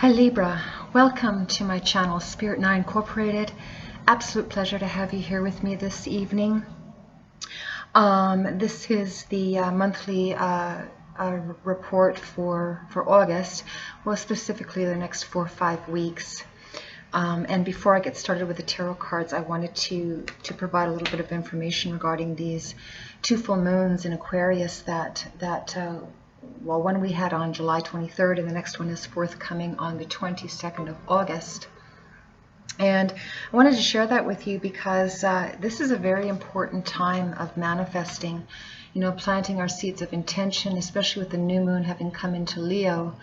Hi Libra, welcome to my channel Spirit 9 Incorporated. Absolute pleasure to have you here with me this evening. This is the monthly report for August, well specifically the next 4 or 5 weeks. And before I get started with the tarot cards, I wanted to provide a little bit of information regarding these two full moons in Aquarius well, one we had on July 23rd, and the next one is forthcoming on the 22nd of August. And I wanted to share that with you because this is a very important time of manifesting, planting our seeds of intention, especially with the new moon having come into Leo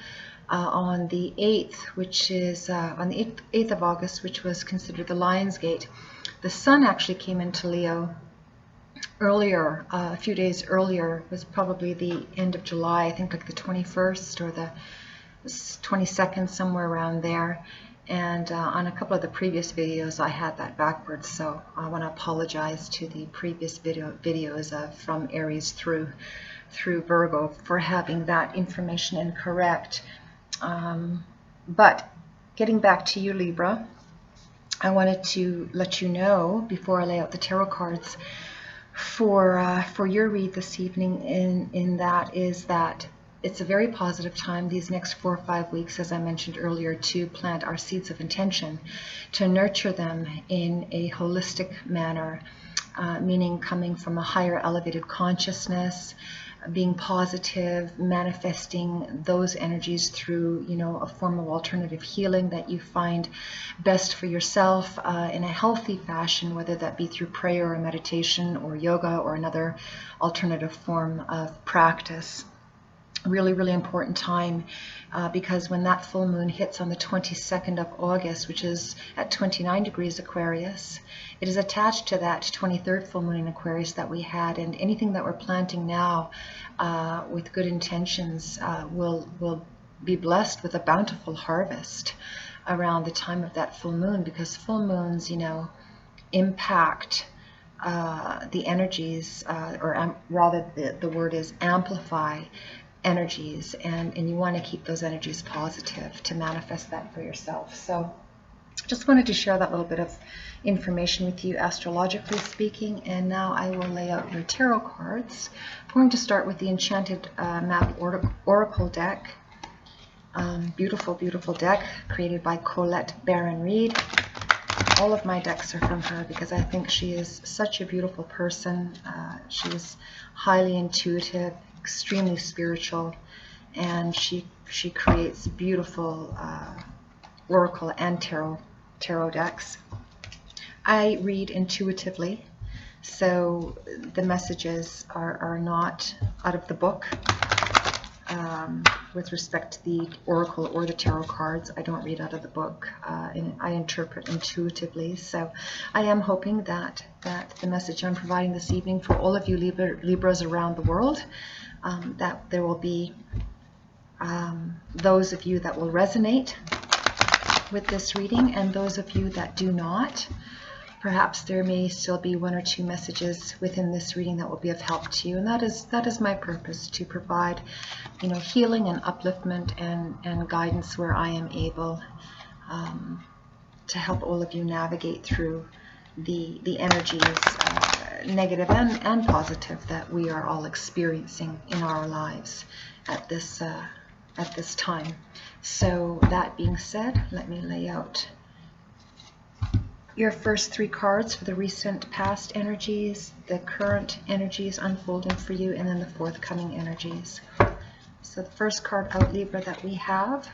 on the 8th, which is on the 8th of August, which was considered the Lion's Gate. The sun actually came into Leo earlier, a few days earlier, was probably the end of July, I think like the 21st or the 22nd, somewhere around there. And on a couple of the previous videos I had that backwards, so I want to apologize to the previous videos from Aries through Virgo for having that information incorrect. But getting back to you, Libra, I wanted to let you know before I lay out the tarot cards for your read this evening in that is that it's a very positive time these next 4 or 5 weeks, as I mentioned earlier, to plant our seeds of intention, to nurture them in a holistic manner, meaning coming from a higher elevated consciousness, being positive, manifesting those energies through, a form of alternative healing that you find best for yourself in a healthy fashion, whether that be through prayer or meditation or yoga or another alternative form of practice. Really, really important time because when that full moon hits on the 22nd of August, which is at 29 degrees Aquarius, it is attached to that 23rd full moon in Aquarius that we had, and anything that we're planting now with good intentions will be blessed with a bountiful harvest around the time of that full moon, because full moons, impact the energies, or rather the word is amplify energies, and you want to keep those energies positive to manifest that for yourself. So just wanted to share that little bit of information with you, astrologically speaking. And now I will lay out your tarot cards. I'm going to start with the Enchanted Map Oracle deck. Beautiful, beautiful deck created by Colette Baron Reed. All of my decks are from her because I think she is such a beautiful person. She is highly intuitive, extremely spiritual, and she creates beautiful oracle and tarot decks. I read intuitively, so the messages are not out of the book. With respect to the oracle or the tarot cards, I don't read out of the book, and I interpret intuitively. So I am hoping that the message I'm providing this evening for all of you Libras around the world, that there will be those of you that will resonate with this reading, and those of you that do not. Perhaps there may still be 1 or 2 messages within this reading that will be of help to you, and that is my purpose, to provide, healing and upliftment and guidance where I am able, to help all of you navigate through the energies, negative and positive, that we are all experiencing in our lives at this time. So that being said, let me lay out your first 3 cards for the recent past energies, the current energies unfolding for you, and then the forthcoming energies. So the first card out, Libra, that we have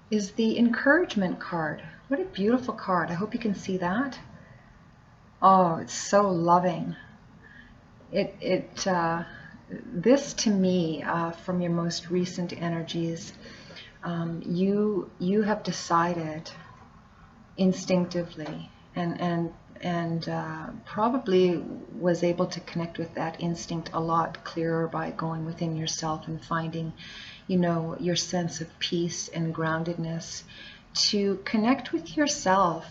is the Encouragement card. What a beautiful card. I hope you can see that. Oh, it's so loving. This to me, from your most recent energies, you have decided instinctively and probably was able to connect with that instinct a lot clearer by going within yourself and finding, your sense of peace and groundedness, to connect with yourself.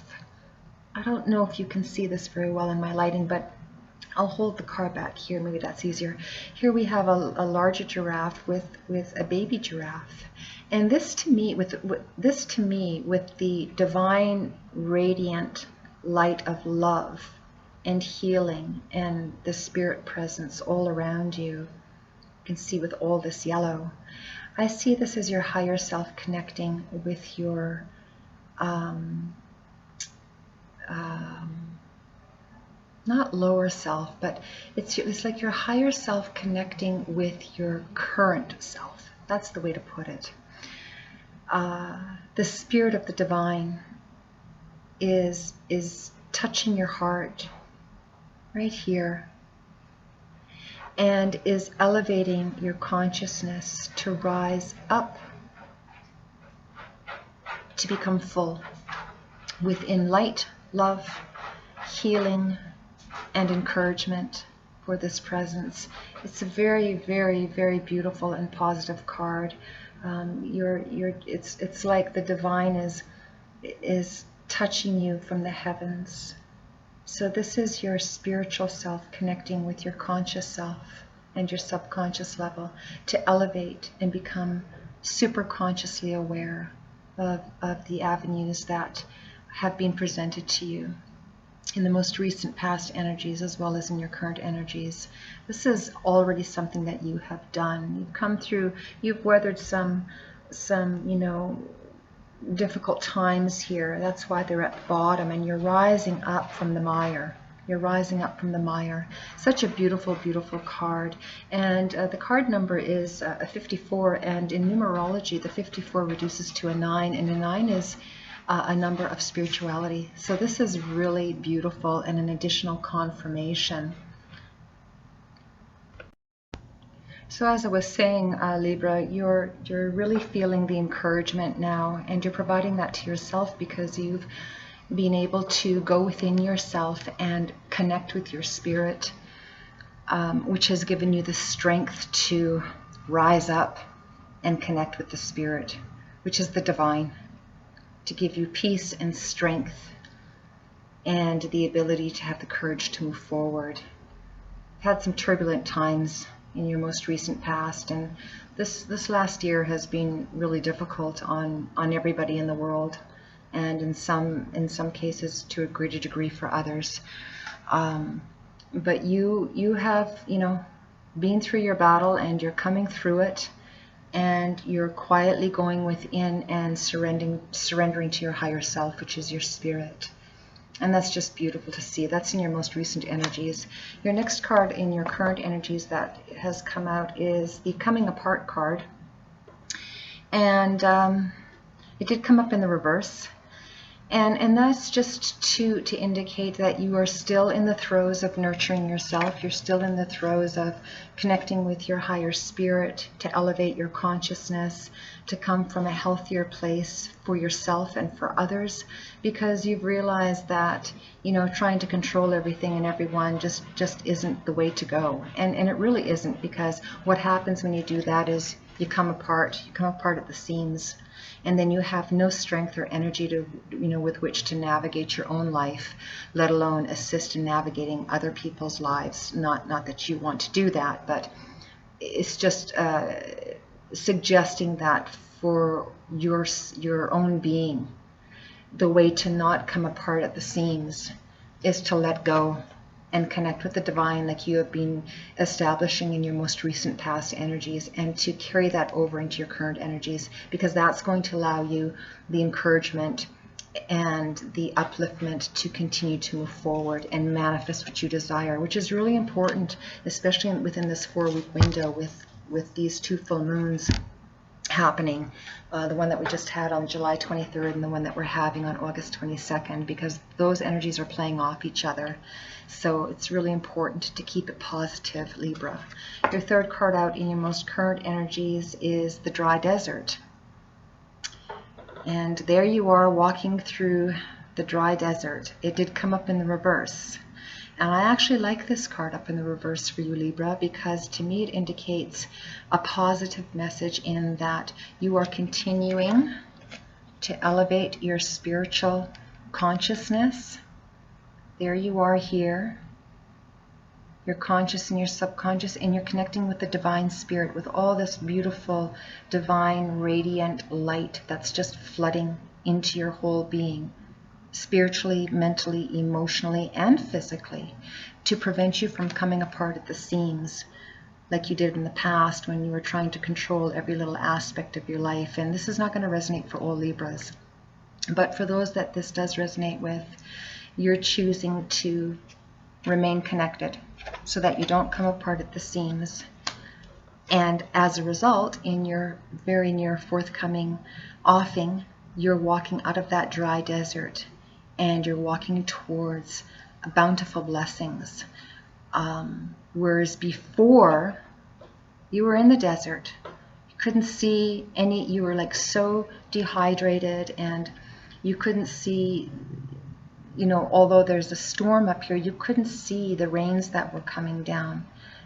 I don't know if you can see this very well in my lighting, but I'll hold the card back here, maybe that's easier. Here we have a larger giraffe with a baby giraffe. And this to me, with the divine radiant light of love and healing and the spirit presence all around you, you can see with all this yellow, I see this as your higher self connecting with your not lower self, but it's like your higher self connecting with your current self. That's the way to put it. The spirit of the divine is touching your heart right here and is elevating your consciousness to rise up, to become full within light, love, healing, and encouragement for this presence. It's a very, very, very beautiful and positive card. It's like the divine is touching you from the heavens. So this is your spiritual self connecting with your conscious self and your subconscious level to elevate and become super consciously aware of the avenues that have been presented to you in the most recent past energies as well as in your current energies. This is already something that you have done. You've come through, you've weathered some difficult times here. That's why they're at the bottom, and you're rising up from the mire. You're rising up from the mire. Such a beautiful, beautiful card. And the card number is a 54, and in numerology, the 54 reduces to a 9, and a 9 is a number of spirituality. So this is really beautiful and an additional confirmation. So as I was saying, Libra, you're really feeling the encouragement now, and you're providing that to yourself because you've been able to go within yourself and connect with your spirit, which has given you the strength to rise up and connect with the spirit, which is the divine, to give you peace and strength and the ability to have the courage to move forward. You've had some turbulent times in your most recent past, and this last year has been really difficult on everybody in the world, and in some cases to a greater degree for others. But you have been through your battle, and you're coming through it, and you're quietly going within and surrendering to your higher self, which is your spirit. And that's just beautiful to see. That's in your most recent energies. Your next card in your current energies that has come out is the Coming Apart card. And it did come up in the reverse. And that's just to indicate that you are still in the throes of nurturing yourself. You're still in the throes of connecting with your higher spirit to elevate your consciousness, to come from a healthier place for yourself and for others, because you've realized that trying to control everything and everyone just isn't the way to go. And it really isn't, because what happens when you do that is you come apart at the seams. And then you have no strength or energy to, with which to navigate your own life, let alone assist in navigating other people's lives. Not that you want to do that, but it's just suggesting that for your own being, the way to not come apart at the seams is to let go and connect with the divine, like you have been establishing in your most recent past energies, and to carry that over into your current energies, because that's going to allow you the encouragement and the upliftment to continue to move forward and manifest what you desire, which is really important, especially within this 4-week window with these 2 full moons happening, the one that we just had on July 23rd and the one that we're having on August 22nd, because those energies are playing off each other. So it's really important to keep it positive, Libra. Your third card out in your most current energies is the Dry Desert. And there you are walking through the dry desert. It did come up in the reverse. And I actually like this card up in the reverse for you, Libra, because to me it indicates a positive message in that you are continuing to elevate your spiritual consciousness. There you are here. your conscious and your subconscious, and you're connecting with the divine spirit, with all this beautiful, divine, radiant light that's just flooding into your whole being, spiritually, mentally, emotionally, and physically, to prevent you from coming apart at the seams like you did in the past when you were trying to control every little aspect of your life. And this is not going to resonate for all Libras. But for those that this does resonate with, you're choosing to remain connected so that you don't come apart at the seams. And as a result, in your very near forthcoming offing, you're walking out of that dry desert and you're walking towards bountiful blessings. Whereas before, you were in the desert, you couldn't see any, you were like so dehydrated, and you couldn't see, you know, although there's a storm up here, you couldn't see the rains that were coming down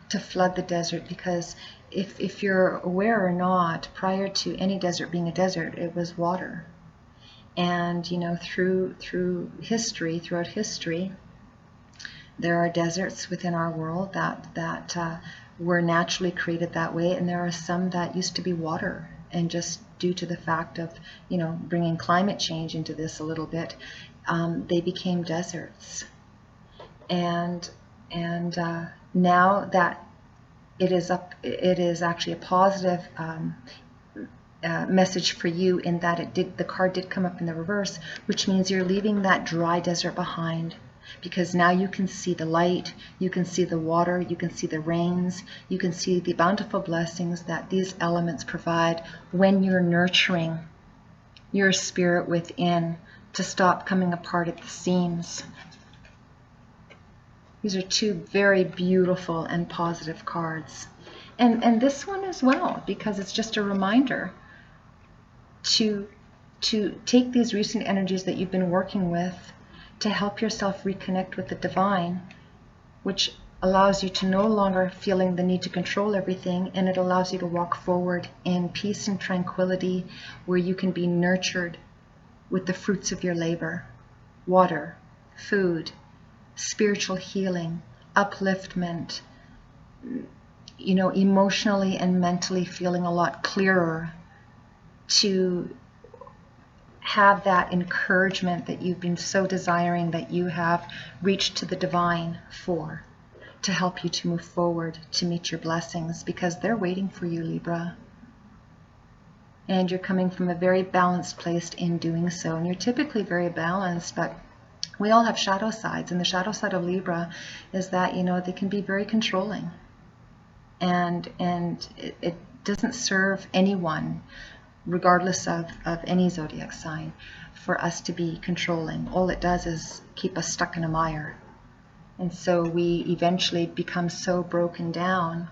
to flood the desert, because if you're aware or not, prior to any desert being a desert, it was water. And, you know, throughout history, there are deserts within our world that were naturally created that way, and there are some that used to be water, and just due to the fact of, you know, bringing climate change into this a little bit, they became deserts. And now that it is actually a positive message for you, in that the card did come up in the reverse, which means you're leaving that dry desert behind, because now you can see the light, you can see the water, you can see the rains, you can see the bountiful blessings that these elements provide when you're nurturing your spirit within to stop coming apart at the seams. These are two very beautiful and positive cards. And this one as well, because it's just a reminder to take these recent energies that you've been working with to help yourself reconnect with the divine, which allows you to no longer feeling the need to control everything, and it allows you to walk forward in peace and tranquility, where you can be nurtured with the fruits of your labor: water, food, spiritual healing, upliftment, you know, emotionally and mentally feeling a lot clearer, to have that encouragement that you've been so desiring, that you have reached to the divine for, to help you to move forward, to meet your blessings, because they're waiting for you, Libra. And you're coming from a very balanced place in doing so. And you're typically very balanced, but we all have shadow sides. And the shadow side of Libra is that, you know, they can be very controlling. And it doesn't serve anyone, regardless of any zodiac sign, for us to be controlling. All it does is keep us stuck in a mire. And so we eventually become so broken down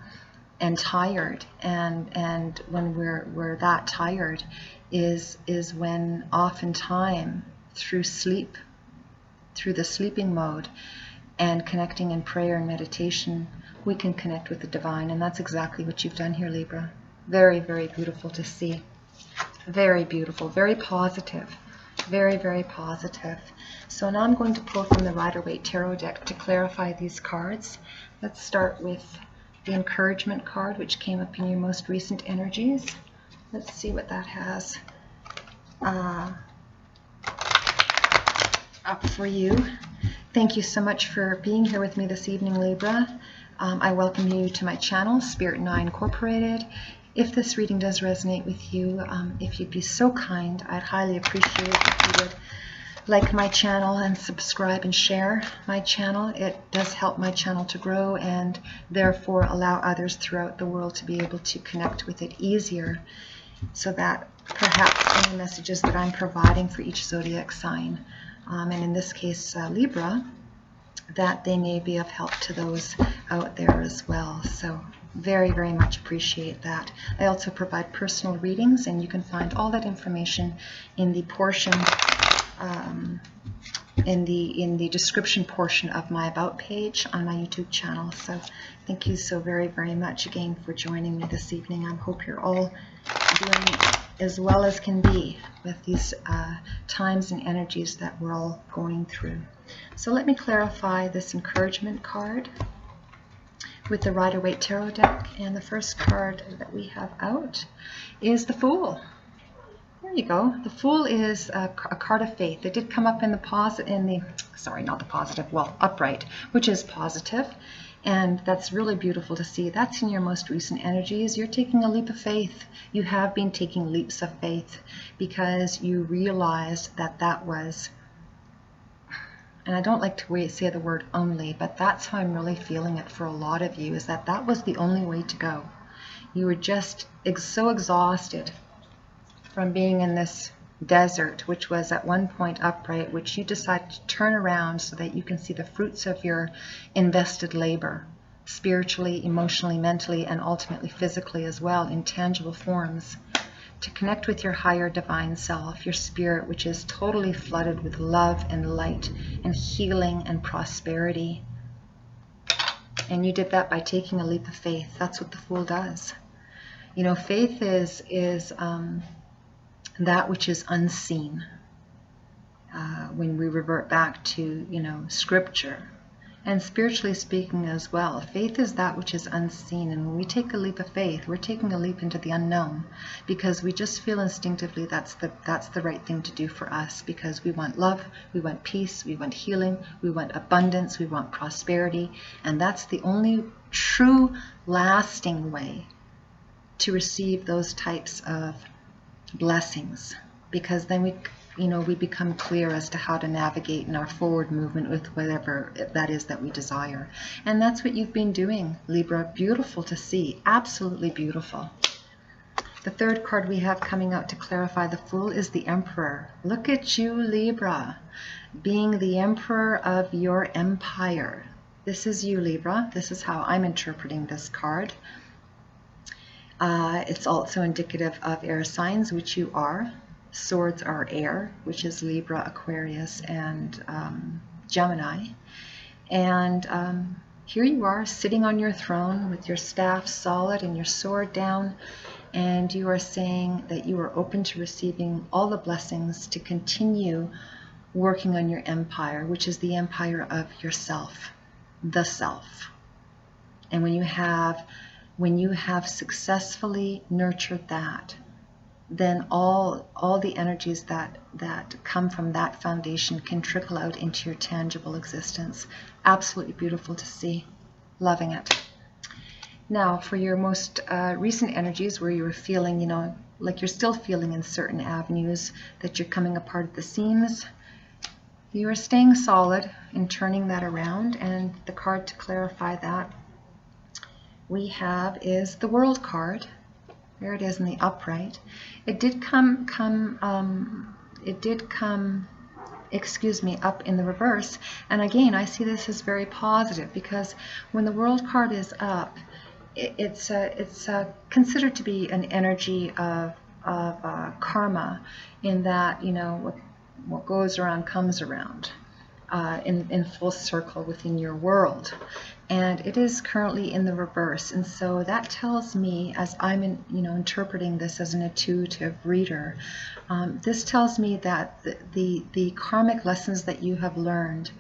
and tired, and when we're that tired is when oftentimes through sleep, through the sleeping mode and connecting in prayer and meditation, we can connect with the divine. And that's exactly what you've done here, Libra. Very, very beautiful to see. Very beautiful, very positive, very, very positive. So now I'm going to pull from the Rider-Waite Tarot deck to clarify these cards. Let's start with the encouragement card, which came up in your most recent energies. Let's see what that has up for you. Thank you so much for being here with me this evening, Libra. I welcome you to my channel, Spirit and I Incorporated. If this reading does resonate with you, if you'd be so kind, I'd highly appreciate it if you would like my channel and subscribe and share my channel. It does help my channel to grow, and therefore allow others throughout the world to be able to connect with it easier, so that perhaps any messages that I'm providing for each zodiac sign, and in this case Libra, that they may be of help to those out there as well. So very, very much appreciate that. I also provide personal readings, and you can find all that information in the portion in the description portion of my About page on my YouTube channel. So thank you so very, very much again for joining me this evening. I hope you're all doing as well as can be with these times and energies that we're all going through. So let me clarify this encouragement card. with the Rider-Waite Tarot deck, and the first card that we have out is the Fool. There you go. The Fool is a card of faith. It did come up in the upright, which is positive, and that's really beautiful to see. That's in your most recent energies. You're taking a leap of faith. You have been taking leaps of faith because you realized that was, and I don't like to say the word only, but that's how I'm really feeling it for a lot of you, is that was the only way to go. You were just so exhausted from being in this desert, which was at one point upright, which you decided to turn around so that you can see the fruits of your invested labor, spiritually, emotionally, mentally, and ultimately physically as well, in tangible forms, to connect with your higher divine self, your spirit, which is totally flooded with love and light and healing and prosperity. And you did that by taking a leap of faith. That's what the Fool does. You know, faith is that which is unseen. When we revert back to, scripture, and spiritually speaking as well, faith is that which is unseen. And when we take a leap of faith, we're taking a leap into the unknown, because we just feel instinctively that's the right thing to do for us, because we want love, we want peace, we want healing, we want abundance, we want prosperity, and that's the only true lasting way to receive those types of blessings, because then we become clear as to how to navigate in our forward movement with whatever that is that we desire. And that's what you've been doing, Libra. Beautiful to see. Absolutely beautiful. The third card we have coming out to clarify the Fool is the Emperor. Look at you, Libra, being the emperor of your empire. This is you, Libra. This is how I'm interpreting this card. It's also indicative of air signs, which you are. Swords are air, which is Libra, Aquarius, and Gemini. And here you are sitting on your throne with your staff solid and your sword down, and you are saying that you are open to receiving all the blessings to continue working on your empire, which is the empire of yourself, the self. And when you have successfully nurtured that, then all the energies that come from that foundation can trickle out into your tangible existence. Absolutely beautiful to see. Loving it. Now, for your most recent energies, where you were feeling, like you're still feeling in certain avenues that you're coming apart at the seams, you are staying solid and turning that around. And the card to clarify that we have is the World card. There it is in the upright. It did come up in the reverse. And again, I see this as very positive, because when the World card is up, it's considered to be an energy of karma, in that, what goes around comes around, in full circle within your world. And it is currently in the reverse, and so that tells me, as I'm interpreting this as an intuitive reader, this tells me that the karmic lessons that you have learned,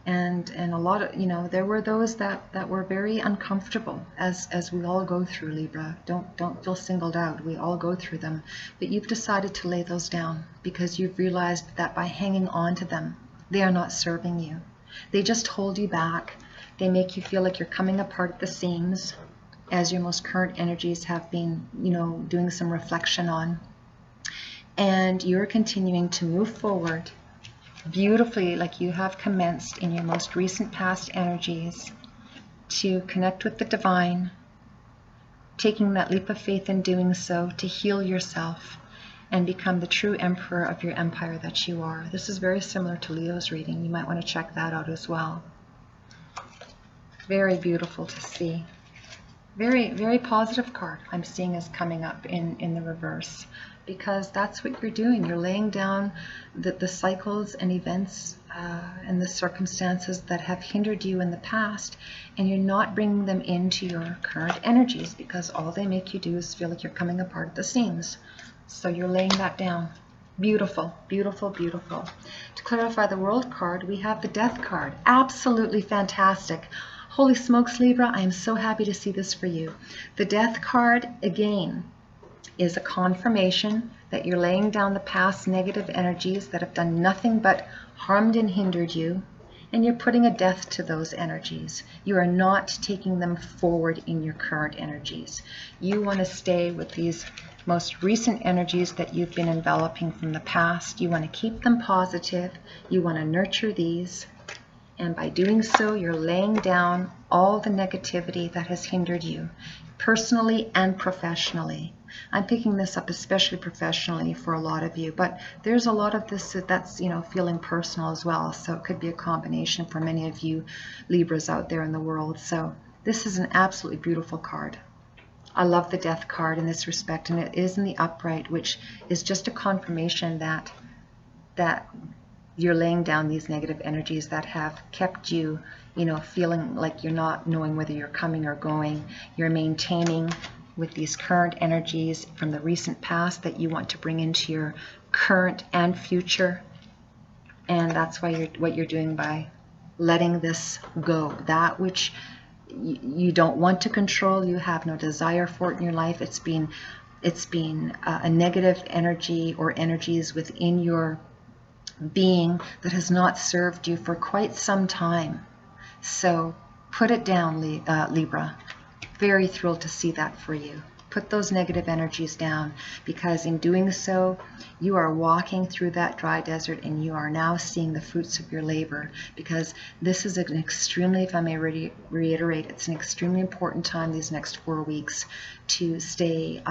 and a lot of, there were those that were very uncomfortable, as we all go through, Libra. Don't feel singled out. We all go through them, but you've decided to lay those down, because you've realized that by hanging on to them, they are not serving you. They just hold you back. They make you feel like you're coming apart at the seams, as your most current energies have been, doing some reflection on. And you're continuing to move forward beautifully, like you have commenced in your most recent past energies, to connect with the divine, taking that leap of faith in doing so, to heal yourself and become the true emperor of your empire that you are. This is very similar to Leo's reading. You might want to check that out as well. Very beautiful to see. Very, very positive card I'm seeing is coming up in the reverse, because that's what you're doing. You're laying down the cycles and events and the circumstances that have hindered you in the past, and you're not bringing them into your current energies, because all they make you do is feel like you're coming apart at the seams. So you're laying that down. Beautiful, beautiful, beautiful. To clarify the World card, we have the Death card. Absolutely fantastic. Holy smokes, Libra, I am so happy to see this for you. The Death card, again, is a confirmation that you're laying down the past negative energies that have done nothing but harmed and hindered you, and you're putting a death to those energies. You are not taking them forward in your current energies. You want to stay with these most recent energies that you've been enveloping from the past. You want to keep them positive. You want to nurture these. And by doing so, you're laying down all the negativity that has hindered you, personally and professionally. I'm picking this up especially professionally for a lot of you, but there's a lot of this that's, feeling personal as well. So it could be a combination for many of you Libras out there in the world. So this is an absolutely beautiful card. I love the Death card in this respect, and it is in the upright, which is just a confirmation that you're laying down these negative energies that have kept you, feeling like you're not knowing whether you're coming or going. You're maintaining with these current energies from the recent past that you want to bring into your current and future. And that's why what you're doing by letting this go. That which you don't want to control, you have no desire for it in your life. It's been a negative energy or energies within your being that has not served you for quite some time. So put it down, Libra. Very thrilled to see that for you. Put those negative energies down, because in doing so, you are walking through that dry desert and you are now seeing the fruits of your labor, because this is an extremely, if I may reiterate, it's an extremely important time these next 4 weeks to stay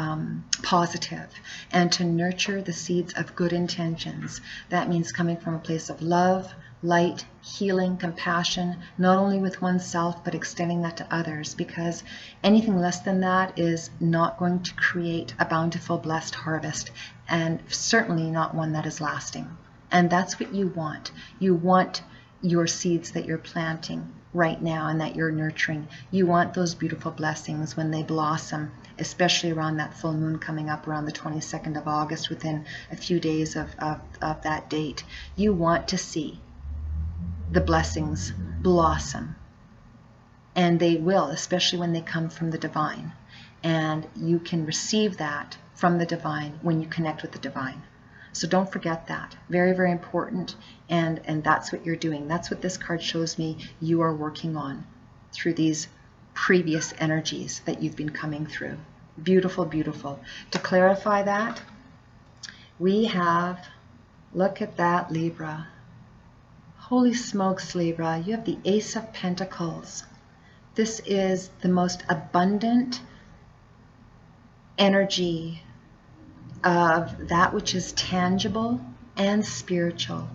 positive and to nurture the seeds of good intentions. That means coming from a place of love, light, healing, compassion, not only with oneself, but extending that to others, because anything less than that is not going to create a bountiful, blessed harvest, and certainly not one that is lasting. And that's what you want. You want your seeds that you're planting right now and that you're nurturing. You want those beautiful blessings when they blossom, especially around that full moon coming up around the 22nd of August, within a few days of that date. You want to see the blessings blossom, and they will, especially when they come from the divine, and you can receive that from the divine when you connect with the divine. So don't forget that. Very, very important, and that's what you're doing. That's what this card shows me you are working on through these previous energies that you've been coming through. Beautiful, beautiful. To clarify that, we have, look at that, Libra. Holy smokes, Libra, you have the Ace of Pentacles. This is the most abundant energy of that which is tangible and spiritual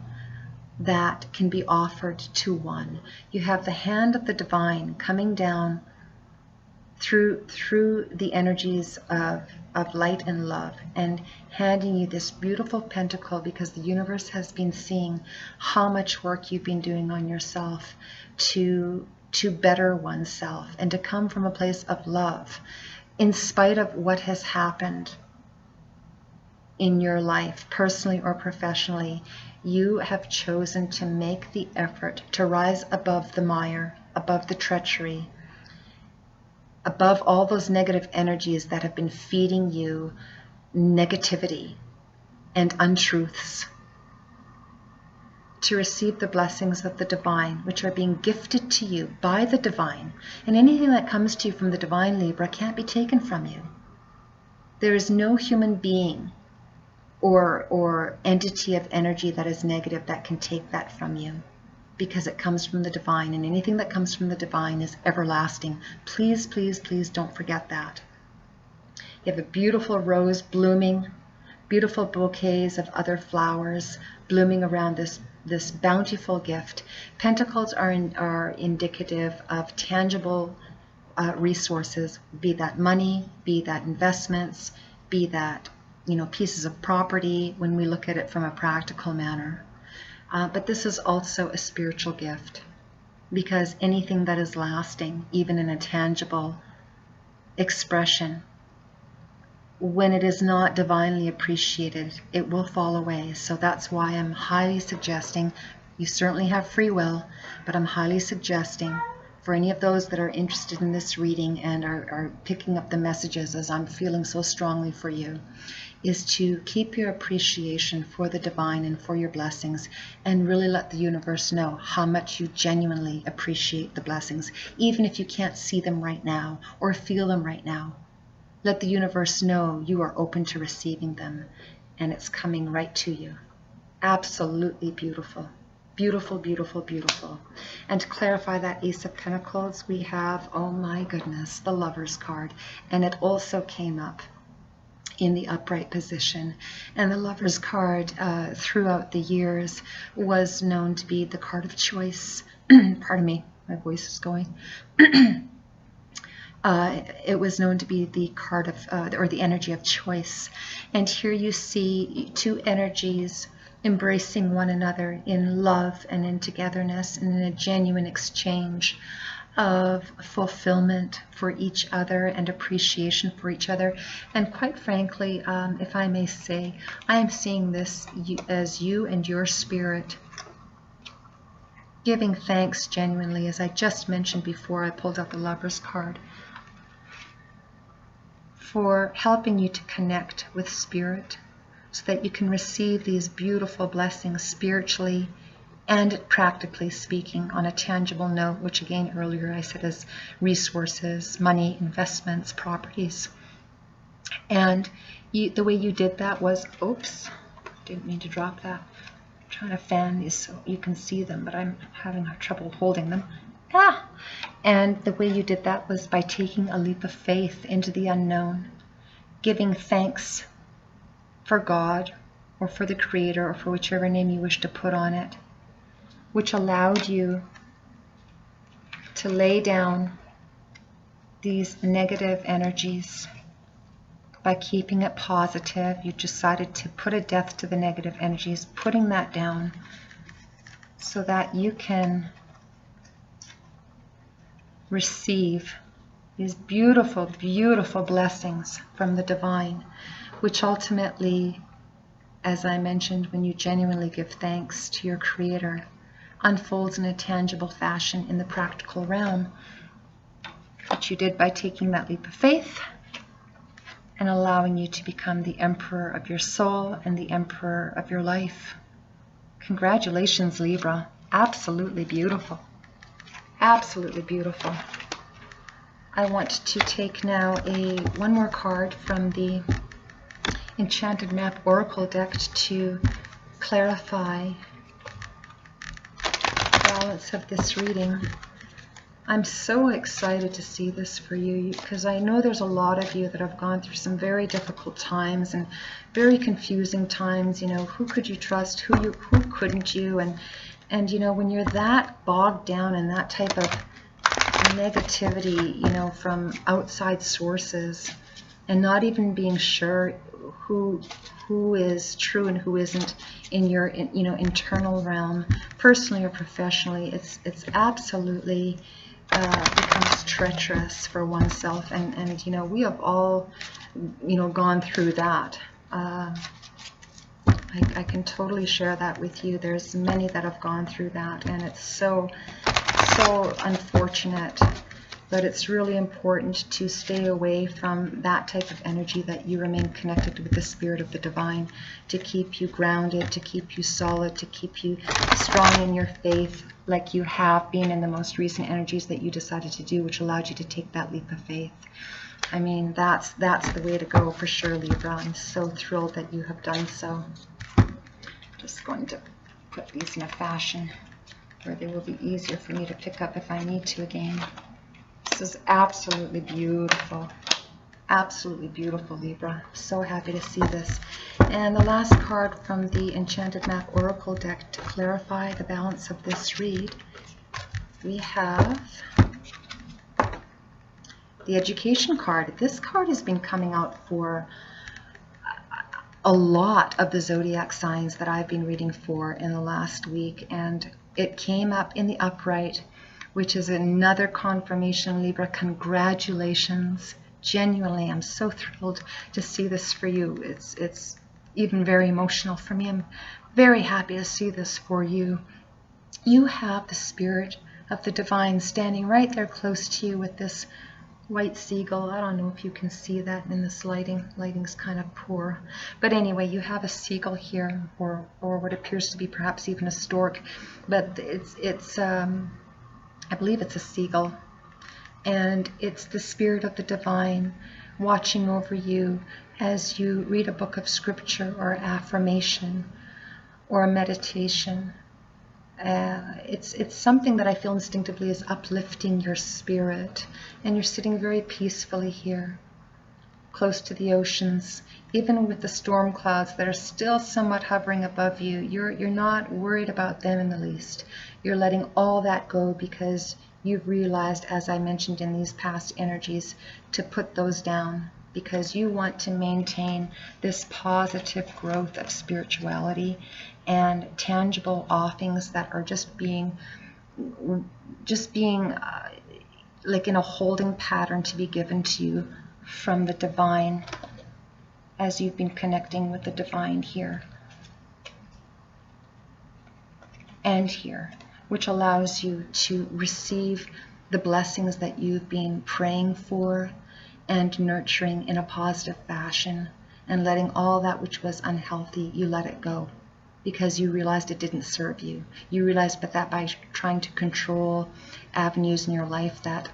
that can be offered to one. You have the hand of the divine coming down through the energies of light and love and handing you this beautiful pentacle, because the universe has been seeing how much work you've been doing on yourself to better oneself and to come from a place of love in spite of what has happened in your life, personally or professionally. You have chosen to make the effort to rise above the mire, above the treachery, above all those negative energies that have been feeding you negativity and untruths, to receive the blessings of the divine, which are being gifted to you by the divine. And anything that comes to you from the divine, Libra, can't be taken from you. There is no human being or entity of energy that is negative that can take that from you, because it comes from the divine, and anything that comes from the divine is everlasting. Please, please, please don't forget that. You have a beautiful rose blooming, beautiful bouquets of other flowers blooming around this bountiful gift. Pentacles are indicative of tangible resources, be that money, be that investments, be that pieces of property when we look at it from a practical manner. But this is also a spiritual gift, because anything that is lasting, even in a tangible expression, when it is not divinely appreciated, it will fall away. So that's why I'm highly suggesting, you certainly have free will, but I'm highly suggesting for any of those that are interested in this reading and are picking up the messages as I'm feeling so strongly for you, is to keep your appreciation for the divine and for your blessings, and really let the universe know how much you genuinely appreciate the blessings, even if you can't see them right now or feel them right now. Let the universe know you are open to receiving them, and it's coming right to you. Absolutely beautiful. Beautiful, beautiful, beautiful. And to clarify that Ace of Pentacles, we have, oh my goodness, the Lover's card. And it also came up in the upright position. And the Lover's card throughout the years was known to be the card of choice. Pardon me, my voice is going. It was known to be the card of, or the energy of choice. And here you see two energies embracing one another in love and in togetherness and in a genuine exchange of fulfillment for each other and appreciation for each other. And quite frankly, if I may say, I am seeing this as you and your spirit giving thanks genuinely, as I just mentioned before I pulled out the Lover's card, for helping you to connect with spirit, so that you can receive these beautiful blessings spiritually and practically speaking on a tangible note, which again earlier I said is resources, money, investments, properties. And the way you did that was, oops, didn't mean to drop that. I'm trying to fan these so you can see them, but I'm having trouble holding them. And the way you did that was by taking a leap of faith into the unknown, giving thanks for God or for the Creator or for whichever name you wish to put on it, which allowed you to lay down these negative energies. By keeping it positive, you decided to put a death to the negative energies, putting that down so that you can receive these beautiful, beautiful blessings from the divine, which ultimately, as I mentioned, when you genuinely give thanks to your Creator, unfolds in a tangible fashion in the practical realm, which you did by taking that leap of faith and allowing you to become the emperor of your soul and the emperor of your life. Congratulations, Libra. Absolutely beautiful. Absolutely beautiful. I want to take now one more card from the Enchanted Map Oracle deck to clarify the balance of this reading. I'm so excited to see this for you, because I know there's a lot of you that have gone through some very difficult times and very confusing times. You know, who could you trust, who couldn't you, and you know, when you're that bogged down in that type of negativity, you know, from outside sources, and not even being sure who is true and who isn't in your internal realm, personally or professionally, it's absolutely becomes treacherous for oneself, and you know, we have all gone through that. I can totally share that with you. There's many that have gone through that, and it's so unfortunate. But it's really important to stay away from that type of energy, that you remain connected with the spirit of the divine, to keep you grounded, to keep you solid, to keep you strong in your faith, like you have been in the most recent energies that you decided to do, which allowed you to take that leap of faith. I mean, that's the way to go for sure, Libra. I'm so thrilled that you have done so. Just going to put these in a fashion where they will be easier for me to pick up if I need to again. This is absolutely beautiful. Absolutely beautiful, Libra. So happy to see this. And the last card from the Enchanted Map Oracle deck to clarify the balance of this read, we have the Education card. This card has been coming out for a lot of the zodiac signs that I've been reading for in the last week, and it came up in the upright, which is another confirmation, Libra. Congratulations. Genuinely, I'm so thrilled to see this for you. It's even very emotional for me. I'm very happy to see this for you. You have the spirit of the divine standing right there close to you with this white seagull. I don't know if you can see that in this lighting. Lighting's kind of poor. But anyway, you have a seagull here, or what appears to be perhaps even a stork. But it's I believe it's a seagull. And it's the spirit of the divine watching over you as you read a book of scripture or affirmation or a meditation. It's something that I feel instinctively is uplifting your spirit, and you're sitting very peacefully here, close to the oceans, even with the storm clouds that are still somewhat hovering above you. You're not worried about them in the least. You're letting all that go because you've realized, as I mentioned in these past energies, to put those down, because you want to maintain this positive growth of spirituality and tangible offings that are just being like in a holding pattern to be given to you from the divine, as you've been connecting with the divine here and here, which allows you to receive the blessings that you've been praying for and nurturing in a positive fashion, and letting all that which was unhealthy, you let it go because you realized it didn't serve you. You realized that by trying to control avenues in your life, that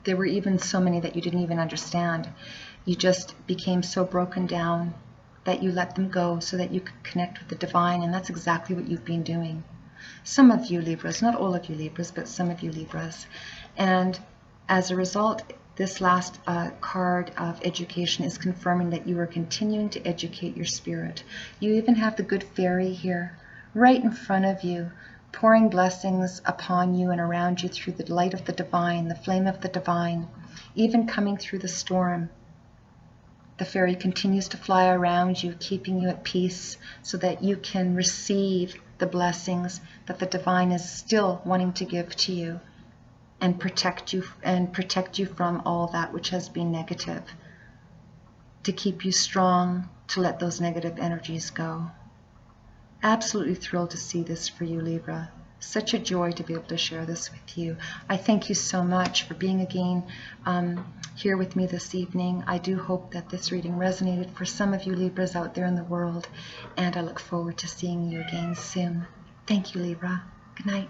there were even so many that you didn't even understand. You just became so broken down that you let them go so that you could connect with the divine, and that's exactly what you've been doing. Some of you Libras, not all of you Libras, but some of you Libras. And as a result, this last card of education is confirming that you are continuing to educate your spirit. You even have the good fairy here, right in front of you, pouring blessings upon you and around you through the light of the divine, the flame of the divine, even coming through the storm. The fairy continues to fly around you, keeping you at peace so that you can receive the blessings that the divine is still wanting to give to you, and protect you from all that which has been negative, to keep you strong, to let those negative energies go. Absolutely thrilled to see this for you, Libra. Such a joy to be able to share this with you. I thank you so much for being again here with me this evening. I do hope that this reading resonated for some of you Libras out there in the world, and I look forward to seeing you again soon. Thank you, Libra. Good night.